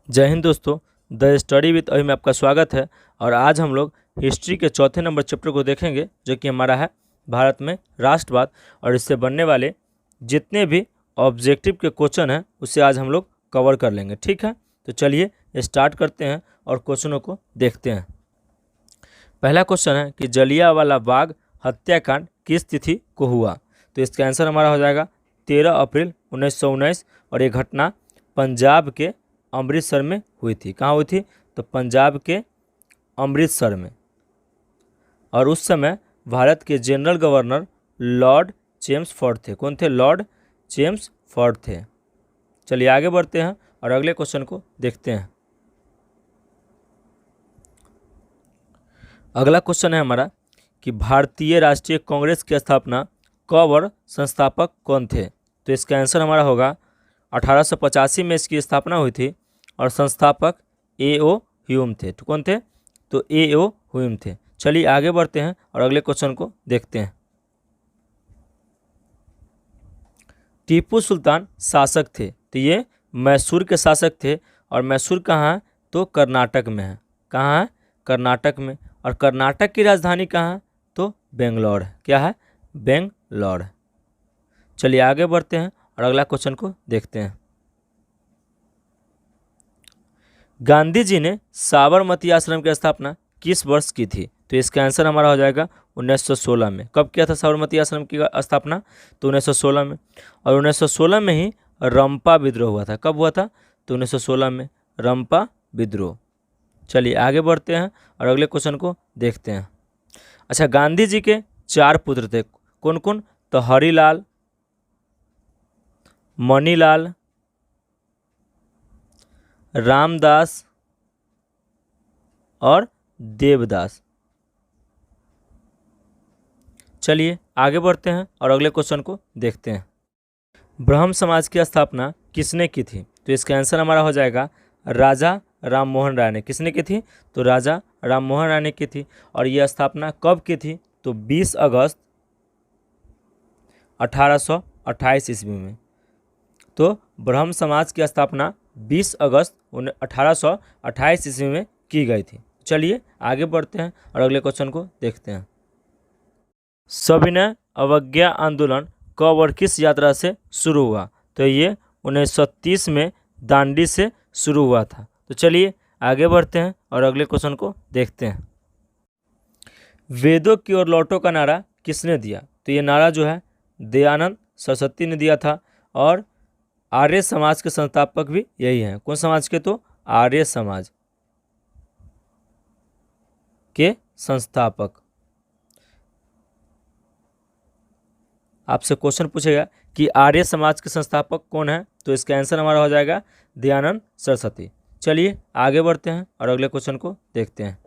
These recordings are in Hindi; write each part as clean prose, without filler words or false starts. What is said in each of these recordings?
जय हिंद दोस्तों। द स्टडी विद अभी में आपका स्वागत है। और आज हम लोग हिस्ट्री के चौथे नंबर चैप्टर को देखेंगे, जो कि हमारा है भारत में राष्ट्रवाद। और इससे बनने वाले जितने भी ऑब्जेक्टिव के क्वेश्चन हैं उसे आज हम लोग कवर कर लेंगे। ठीक है, तो चलिए स्टार्ट करते हैं और क्वेश्चनों को देखते हैं। पहला क्वेश्चन है कि जलियांवाला बाग हत्याकांड किस तिथि को हुआ। तो इसका आंसर हमारा हो जाएगा 13 अप्रैल 1919। और ये घटना पंजाब के अमृतसर में हुई थी। कहाँ हुई थी? तो पंजाब के अमृतसर में। और उस समय भारत के जनरल गवर्नर लॉर्ड चेम्सफोर्ड थे। कौन थे? लॉर्ड चेम्सफोर्ड थे। चलिए आगे बढ़ते हैं और अगले क्वेश्चन को देखते हैं। अगला क्वेश्चन है हमारा कि भारतीय राष्ट्रीय कांग्रेस की स्थापना कब और संस्थापक कौन थे। तो इसका आंसर हमारा होगा 1885 में इसकी स्थापना हुई थी और संस्थापक A.O. ह्यूम थे। तो कौन थे? तो A.O. ह्यूम थे। चलिए आगे बढ़ते हैं और अगले क्वेश्चन को देखते हैं। टीपू सुल्तान शासक थे। तो ये मैसूर के शासक थे। और मैसूर कहाँ है? तो कर्नाटक में है। कहाँ है? कर्नाटक में। और कर्नाटक की राजधानी कहाँ है? तो बेंगलोर है। क्या है? बेंगलोर। चलिए आगे बढ़ते हैं और अगला क्वेश्चन को देखते हैं। गांधी जी ने साबरमती आश्रम की स्थापना किस वर्ष की थी। तो इसका आंसर हमारा हो जाएगा 1916 में। कब किया था साबरमती आश्रम की स्थापना? तो 1916 में। और 1916 में ही रंपा विद्रोह हुआ था। कब हुआ था? तो 1916 में रंपा विद्रोह। चलिए आगे बढ़ते हैं और अगले क्वेश्चन को देखते हैं। अच्छा, गांधी जी के 4 पुत्र थे। कौन कौन? तो हरिलाल, मणिलाल, रामदास और देवदास। चलिए आगे बढ़ते हैं और अगले क्वेश्चन को देखते हैं। ब्रह्म समाज की स्थापना किसने की थी। तो इसका आंसर हमारा हो जाएगा राजा राम मोहन राय ने। किसने की थी? तो राजा राम मोहन राय ने की थी। और यह स्थापना कब की थी? तो 20 अगस्त 1828 ईस्वी में। तो ब्रह्म समाज की स्थापना 20 अगस्त 1828 ईस्वी में की गई थी। चलिए आगे बढ़ते हैं और अगले क्वेश्चन को देखते हैं। सविनय अवज्ञा आंदोलन कब और किस यात्रा से शुरू हुआ। तो ये 1930 में दांडी से शुरू हुआ था। तो चलिए आगे बढ़ते हैं और अगले क्वेश्चन को देखते हैं। वेदों की ओर लौटो का नारा किसने दिया। तो ये नारा जो है दयानंद सरस्वती ने दिया था। और आर्य समाज के संस्थापक भी यही हैं। कौन समाज के? तो आर्य समाज के संस्थापक। आपसे क्वेश्चन पूछेगा कि आर्य समाज के संस्थापक कौन है। तो इसका आंसर हमारा हो जाएगा दयानंद सरस्वती। चलिए आगे बढ़ते हैं और अगले क्वेश्चन को देखते हैं।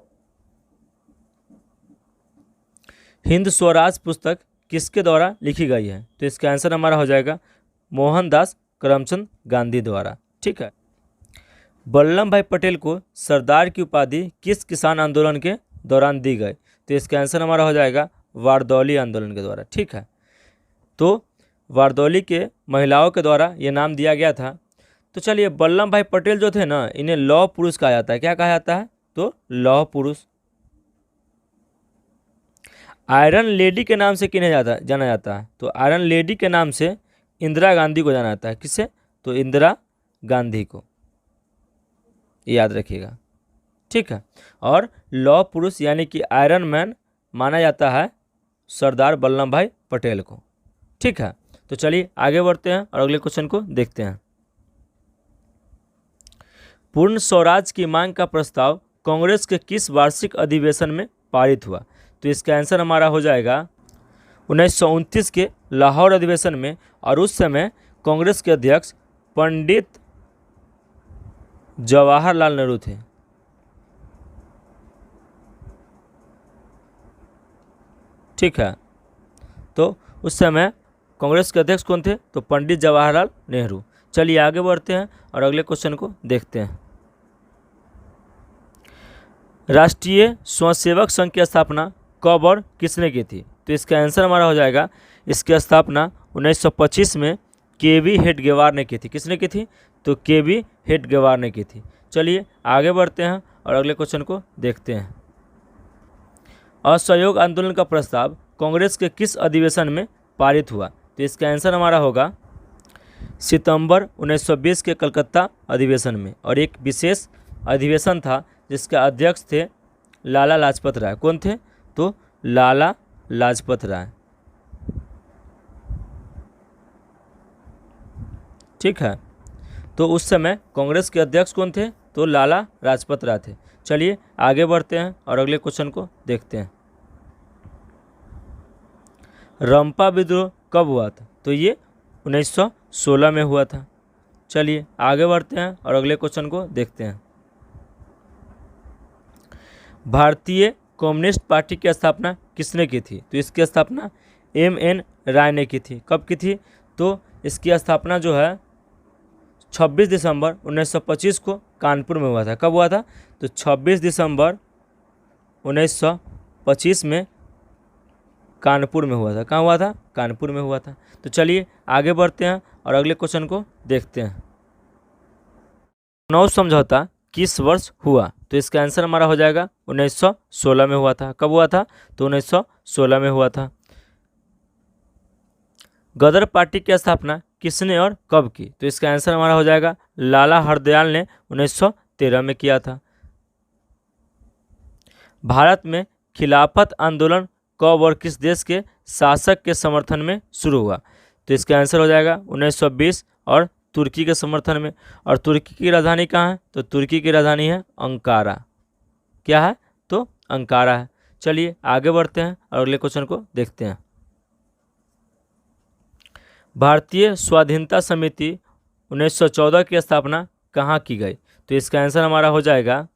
हिंद स्वराज पुस्तक किसके द्वारा लिखी गई है। तो इसका आंसर हमारा हो जाएगा मोहनदास करमचंद गांधी द्वारा। ठीक है। वल्लभ भाई पटेल को सरदार की उपाधि किस किसान आंदोलन के दौरान दी गई। तो इसका आंसर हमारा हो जाएगा वारदौली आंदोलन के द्वारा। ठीक है। तो वारदौली के महिलाओं के द्वारा ये नाम दिया गया था। तो चलिए, वल्लभ भाई पटेल जो थे ना, इन्हें लौह पुरुष कहा जाता है। क्या कहा जाता है? तो लौह पुरुष। आयरन लेडी के नाम से किन्हें जाना जाता है। तो आयरन लेडी के नाम से इंदिरा गांधी को जाना जाता है। किससे? तो इंदिरा गांधी को, याद रखिएगा। ठीक है। और लौह पुरुष यानी कि आयरन मैन माना जाता है सरदार वल्लभ भाई पटेल को। ठीक है। तो चलिए आगे बढ़ते हैं और अगले क्वेश्चन को देखते हैं। पूर्ण स्वराज की मांग का प्रस्ताव कांग्रेस के किस वार्षिक अधिवेशन में पारित हुआ। तो इसका आंसर हमारा हो जाएगा 1929 के लाहौर अधिवेशन में। और उस समय कांग्रेस के अध्यक्ष पंडित जवाहरलाल नेहरू थे। ठीक है। तो उस समय कांग्रेस के अध्यक्ष कौन थे? तो पंडित जवाहरलाल नेहरू। चलिए आगे बढ़ते हैं और अगले क्वेश्चन को देखते हैं। राष्ट्रीय स्वयंसेवक संघ की स्थापना कब और किसने की थी। तो इसका आंसर हमारा हो जाएगा, इसकी स्थापना 1925 में केवी हेडगेवार ने की थी। किसने की थी? तो केबी हेडगेवार ने की थी। चलिए आगे बढ़ते हैं और अगले क्वेश्चन को देखते हैं। असहयोग आंदोलन का प्रस्ताव कांग्रेस के किस अधिवेशन में पारित हुआ? तो इसका आंसर हमारा होगा सितंबर 1920 के कलकत्ता अधिवेशन में। और एक विशेष अधिवेशन था जिसके अध्यक्ष थे लाला लाजपत राय। कौन थे? तो लाला लाजपत राय। ठीक है, तो उस समय कांग्रेस के अध्यक्ष कौन थे? तो लाला लाजपत राय थे। चलिए आगे बढ़ते हैं और अगले क्वेश्चन को देखते हैं। रंपा विद्रोह कब हुआ था? तो ये 1916 में हुआ था। चलिए आगे बढ़ते हैं और अगले क्वेश्चन को देखते हैं। भारतीय कम्युनिस्ट पार्टी की स्थापना किसने की थी? तो इसकी स्थापना एम.एन. राय ने की थी। कब की थी? तो इसकी स्थापना जो है 26 दिसंबर 1925 को कानपुर में हुआ था। कब हुआ था? तो 26 दिसंबर 1925 में कानपुर में हुआ था। कहाँ हुआ था? कानपुर में हुआ था। तो चलिए आगे बढ़ते हैं और अगले क्वेश्चन को देखते हैं। लखनऊ समझौता किस वर्ष हुआ? तो इसका आंसर हमारा हो जाएगा 1916 में हुआ था। कब हुआ था? तो 1916 में हुआ था। गदर पार्टी की स्थापना किसने और कब की? तो इसका आंसर हमारा हो जाएगा लाला हरदयाल ने 1913 में किया था। भारत में खिलाफत आंदोलन कब और किस देश के शासक के समर्थन में शुरू हुआ? तो इसका आंसर हो जाएगा 1920 और तुर्की के समर्थन में। और तुर्की की राजधानी कहाँ है? तो तुर्की की राजधानी है अंकारा। क्या है? तो अंकारा है। चलिए आगे बढ़ते हैं और अगले क्वेश्चन को देखते हैं। भारतीय स्वाधीनता समिति 1914 की स्थापना कहाँ की गई? तो इसका आंसर हमारा हो जाएगा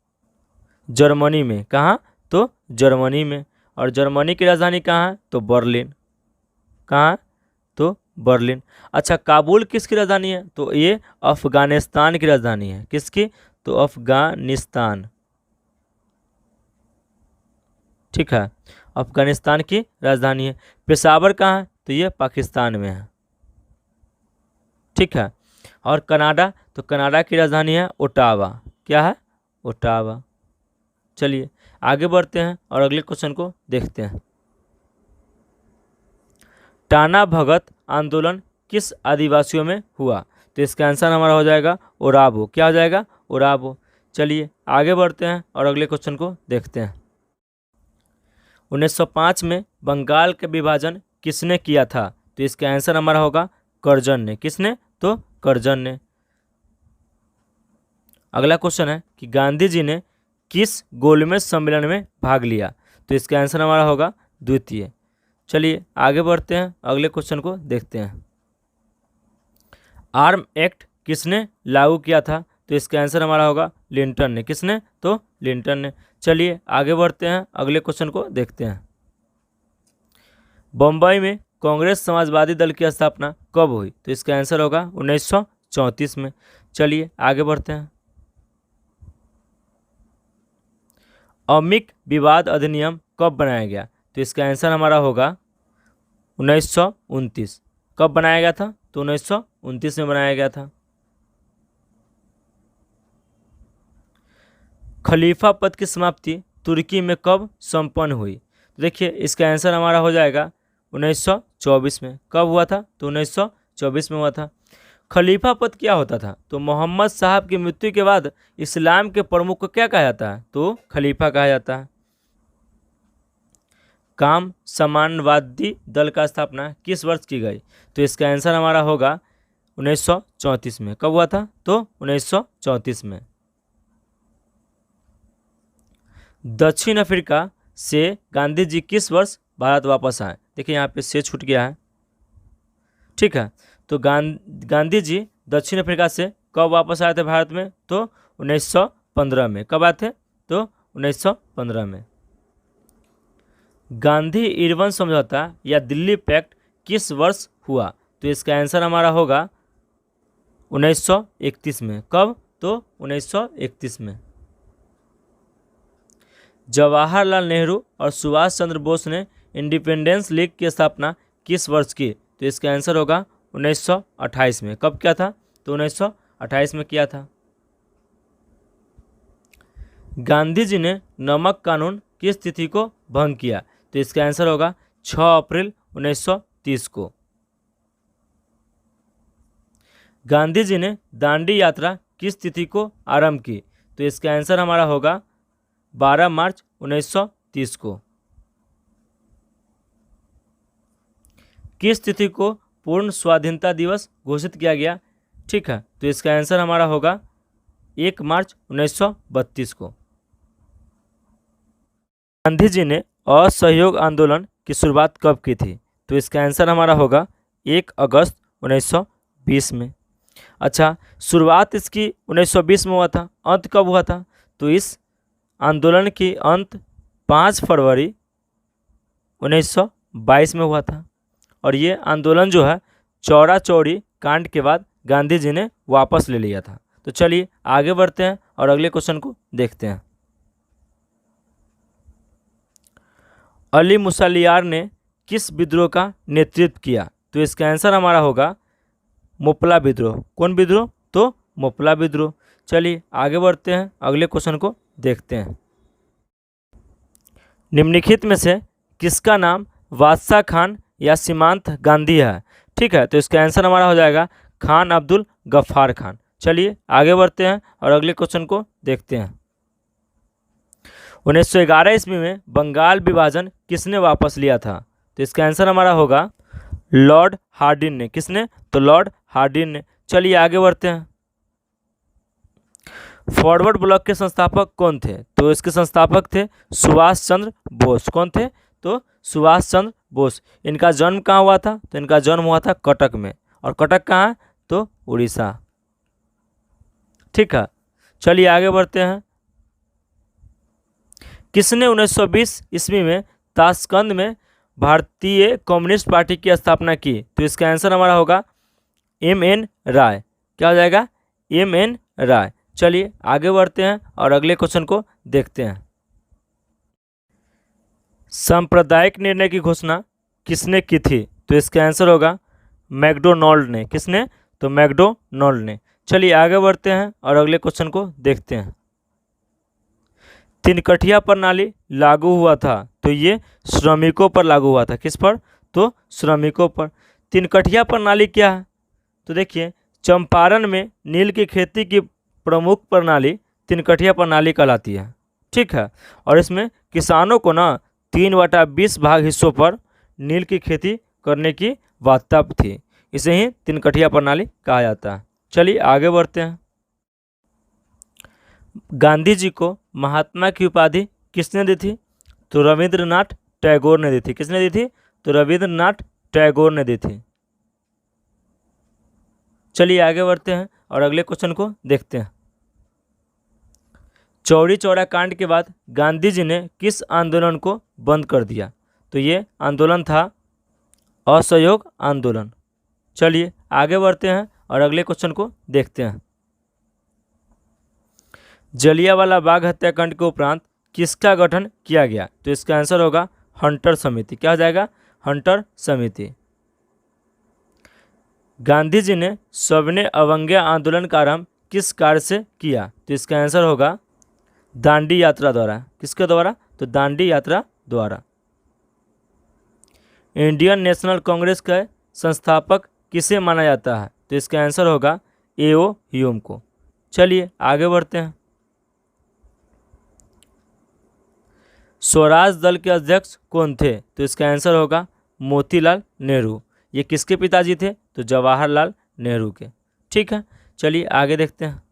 जर्मनी में। कहाँ? तो जर्मनी में। और जर्मनी की राजधानी कहाँ है? तो बर्लिन। कहाँ? तो बर्लिन। अच्छा, काबुल किसकी राजधानी है? तो ये अफगानिस्तान की राजधानी है। किसकी? तो अफगानिस्तान। ठीक है, अफगानिस्तान की राजधानी है। पेशावर कहाँ है? तो ये पाकिस्तान में है। ठीक है, और कनाडा? तो कनाडा की राजधानी है ओटावा। क्या है? ओटावा। चलिए आगे बढ़ते हैं और अगले क्वेश्चन को देखते हैं। टाना भगत आंदोलन किस आदिवासियों में हुआ? तो इसका आंसर हमारा हो जाएगा ओरावो। क्या हो जाएगा? ओरावो। चलिए आगे बढ़ते हैं और अगले क्वेश्चन को देखते हैं। 1905 में बंगाल का विभाजन किसने किया था? तो इसका आंसर हमारा होगा कर्जन ने। किसने? तो कर्जन ने। अगला क्वेश्चन है कि गांधी जी ने किस गोलमेज सम्मेलन में भाग लिया? तो इसका आंसर हमारा होगा द्वितीय। चलिए आगे बढ़ते हैं, अगले क्वेश्चन को देखते हैं। आर्म एक्ट किसने लागू किया था? तो इसका आंसर हमारा होगा लिंटन ने। किसने? तो लिंटन ने। चलिए आगे बढ़ते हैं, अगले क्वेश्चन को देखते हैं। बम्बई में कांग्रेस समाजवादी दल की स्थापना कब हुई? तो इसका आंसर होगा 1934 में। चलिए आगे बढ़ते हैं। अमिक विवाद अधिनियम कब बनाया गया? तो इसका आंसर हमारा होगा 1929। कब बनाया गया था? तो 1929 में बनाया गया था। खलीफा पद की समाप्ति तुर्की में कब संपन्न हुई? तो देखिए इसका आंसर हमारा हो जाएगा 1924 में। कब हुआ था? तो 1924 में हुआ था। खलीफा पद क्या होता था? तो मोहम्मद साहब की मृत्यु के बाद इस्लाम के प्रमुख को क्या कहा जाता है? तो खलीफा कहा जाता है। काम समानवादी दल का स्थापना किस वर्ष की गई? तो इसका आंसर हमारा होगा 1934 में। कब हुआ था? तो 1934 में। दक्षिण अफ्रीका से गांधी जी किस वर्ष भारत वापस आए? देखिए यहाँ पे से छूट गया है। ठीक है, तो गांधी जी दक्षिण अफ्रीका से कब वापस आए थे भारत में? तो 1915 में। कब आए थे? तो 1915 में। गांधी इरविन समझौता या दिल्ली पैक्ट किस वर्ष हुआ? तो इसका आंसर हमारा होगा 1931 में। कब? तो 1931 में। जवाहरलाल नेहरू और सुभाष चंद्र बोस ने इंडिपेंडेंस लीग की स्थापना किस वर्ष की? तो इसका आंसर होगा 1928 में। कब क्या था? तो 28 में किया था। गांधी जी ने नमक कानून किस तिथि को भंग किया? तो इसका आंसर होगा 6 अप्रैल 1930 को। गांधी जी ने दांडी यात्रा किस तिथि को आरंभ की? तो इसका आंसर हमारा होगा 12 मार्च 1930 को। किस तिथि को पूर्ण स्वाधीनता दिवस घोषित किया गया? ठीक है, तो इसका आंसर हमारा होगा 1 मार्च 1932 को। गांधी जी ने असहयोग आंदोलन की शुरुआत कब की थी? तो इसका आंसर हमारा होगा 1 अगस्त 1920 में। अच्छा, शुरुआत इसकी 1920 में हुआ था, अंत कब हुआ था? तो इस आंदोलन की अंत 5 फरवरी 1922 में हुआ था। और ये आंदोलन जो है चौरा चौरी कांड के बाद गांधी जी ने वापस ले लिया था। तो चलिए आगे बढ़ते हैं और अगले क्वेश्चन को देखते हैं। अली मुसलियार ने किस विद्रोह का नेतृत्व किया? तो इसका आंसर हमारा होगा मुपला विद्रोह। कौन विद्रोह? तो मुपला विद्रोह। चलिए आगे बढ़ते हैं, अगले क्वेश्चन को देखते हैं। निम्नलिखित में से किसका नाम बादशाह खान या सीमांत गांधी है? ठीक है, तो इसका आंसर हमारा हो जाएगा खान अब्दुल गफ्फार खान। चलिए आगे बढ़ते हैं और अगले क्वेश्चन को देखते हैं। 1911 ईस्वी में बंगाल विभाजन किसने वापस लिया था? तो इसका आंसर हमारा होगा लॉर्ड हार्डिन ने। किसने? तो लॉर्ड हार्डिन ने। चलिए आगे बढ़ते हैं। फॉरवर्ड ब्लॉक के संस्थापक कौन थे? तो इसके संस्थापक थे सुभाष चंद्र बोस। कौन थे? तो सुभाष चंद्र बोस। इनका जन्म कहाँ हुआ था? तो इनका जन्म हुआ था कटक में। और कटक कहाँ है? तो उड़ीसा। ठीक है, चलिए आगे बढ़ते हैं। किसने 1920 ईस्वी में ताशकंद में भारतीय कम्युनिस्ट पार्टी की स्थापना की? तो इसका आंसर हमारा होगा M.N. राय। क्या हो जाएगा? M.N. राय। चलिए आगे बढ़ते हैं और अगले क्वेश्चन को देखते हैं। सांप्रदायिक निर्णय की घोषणा किसने की थी? तो इसका आंसर होगा मैकडोनाल्ड ने। किसने? तो मैकडोनाल्ड ने। चलिए आगे बढ़ते हैं और अगले क्वेश्चन को देखते हैं। तिनकठिया प्रणाली लागू हुआ था, तो ये श्रमिकों पर लागू हुआ था। किस पर? तो श्रमिकों पर। तिनकठिया प्रणाली क्या है? तो देखिए, चंपारण में नील की खेती की प्रमुख प्रणाली तिनकठिया प्रणाली कहलाती है। ठीक है, और इसमें किसानों को ना 3/20 भाग हिस्सों पर नील की खेती करने की बाध्यता थी। इसे ही तिनकठिया प्रणाली कहा जाता है। चलिए आगे बढ़ते हैं। गांधी जी को महात्मा की उपाधि किसने दी थी? तो रविंद्रनाथ टैगोर ने दी थी। किसने दी थी? तो रविंद्रनाथ टैगोर ने दी थी। चलिए आगे बढ़ते हैं और अगले क्वेश्चन को देखते हैं। चौरी चौरा कांड के बाद गांधी जी ने किस आंदोलन को बंद कर दिया? तो ये आंदोलन था असहयोग आंदोलन। चलिए आगे बढ़ते हैं और अगले क्वेश्चन को देखते हैं। जलियांवाला बाग हत्याकांड के उपरांत किसका गठन किया गया? तो इसका आंसर होगा हंटर समिति। क्या हो जाएगा? हंटर समिति। गांधी जी ने सविनय अवज्ञा आंदोलन का आरंभ किस कार्य से किया? तो इसका आंसर होगा दांडी यात्रा द्वारा। किसके द्वारा? तो दांडी यात्रा द्वारा। इंडियन नेशनल कांग्रेस का संस्थापक किसे माना जाता है? तो इसका आंसर होगा A.O. ह्यूम को। चलिए आगे बढ़ते हैं। स्वराज दल के अध्यक्ष कौन थे? तो इसका आंसर होगा मोतीलाल नेहरू। ये किसके पिताजी थे? तो जवाहरलाल नेहरू के। ठीक है, चलिए आगे देखते हैं।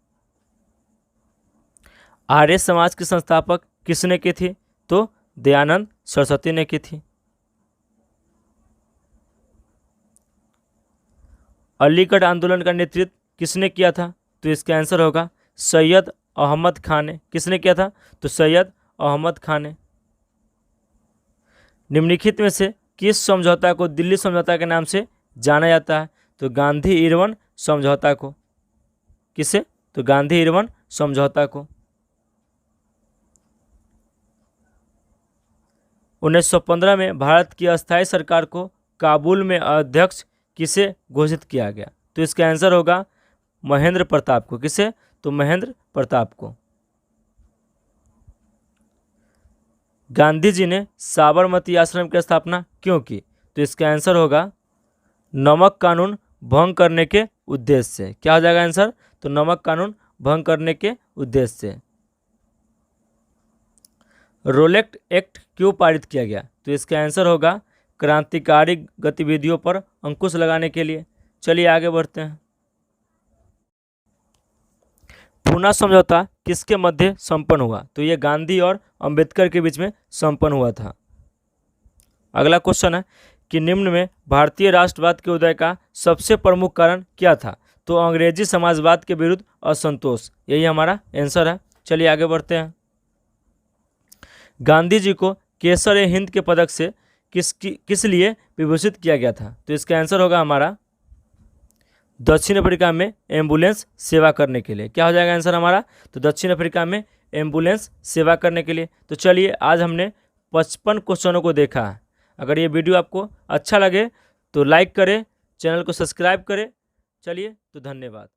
आर्य समाज के संस्थापक किसने की थी? तो दयानंद सरस्वती ने की थी। अलीगढ़ आंदोलन का नेतृत्व किसने किया था? तो इसका आंसर होगा सैयद अहमद खान ने। किसने किया था? तो सैयद अहमद खान ने। निम्नलिखित में से किस समझौता को दिल्ली समझौता के नाम से जाना जाता है? तो गांधी इरविन समझौता को। किसे? तो गांधी इरविन समझौता को। 1915 में भारत की अस्थायी सरकार को काबुल में अध्यक्ष किसे घोषित किया गया? तो इसका आंसर होगा महेंद्र प्रताप को। किसे? तो महेंद्र प्रताप को। गांधी जी ने साबरमती आश्रम की स्थापना क्यों की? तो इसका आंसर होगा नमक कानून भंग करने के उद्देश्य से। क्या हो जाएगा आंसर? तो नमक कानून भंग करने के उद्देश्य से। रोलेट एक्ट क्यों पारित किया गया? तो इसका आंसर होगा क्रांतिकारी गतिविधियों पर अंकुश लगाने के लिए। चलिए आगे बढ़ते हैं। पूना समझौता किसके मध्य संपन्न हुआ? तो ये गांधी और अंबेडकर के बीच में संपन्न हुआ था। अगला क्वेश्चन है कि निम्न में भारतीय राष्ट्रवाद के उदय का सबसे प्रमुख कारण क्या था? तो अंग्रेजी समाजवाद के विरुद्ध असंतोष, यही हमारा आंसर है। चलिए आगे बढ़ते हैं। गांधी जी को केसर-ए-हिंद के पदक से किस लिए विभूषित किया गया था? तो इसका आंसर होगा हमारा दक्षिण अफ्रीका में एम्बुलेंस सेवा करने के लिए। क्या हो जाएगा आंसर हमारा? तो दक्षिण अफ्रीका में एम्बुलेंस सेवा करने के लिए। तो चलिए आज हमने 55 क्वेश्चनों को देखा है। अगर ये वीडियो आपको अच्छा लगे तो लाइक करें, चैनल को सब्सक्राइब करें। चलिए तो धन्यवाद।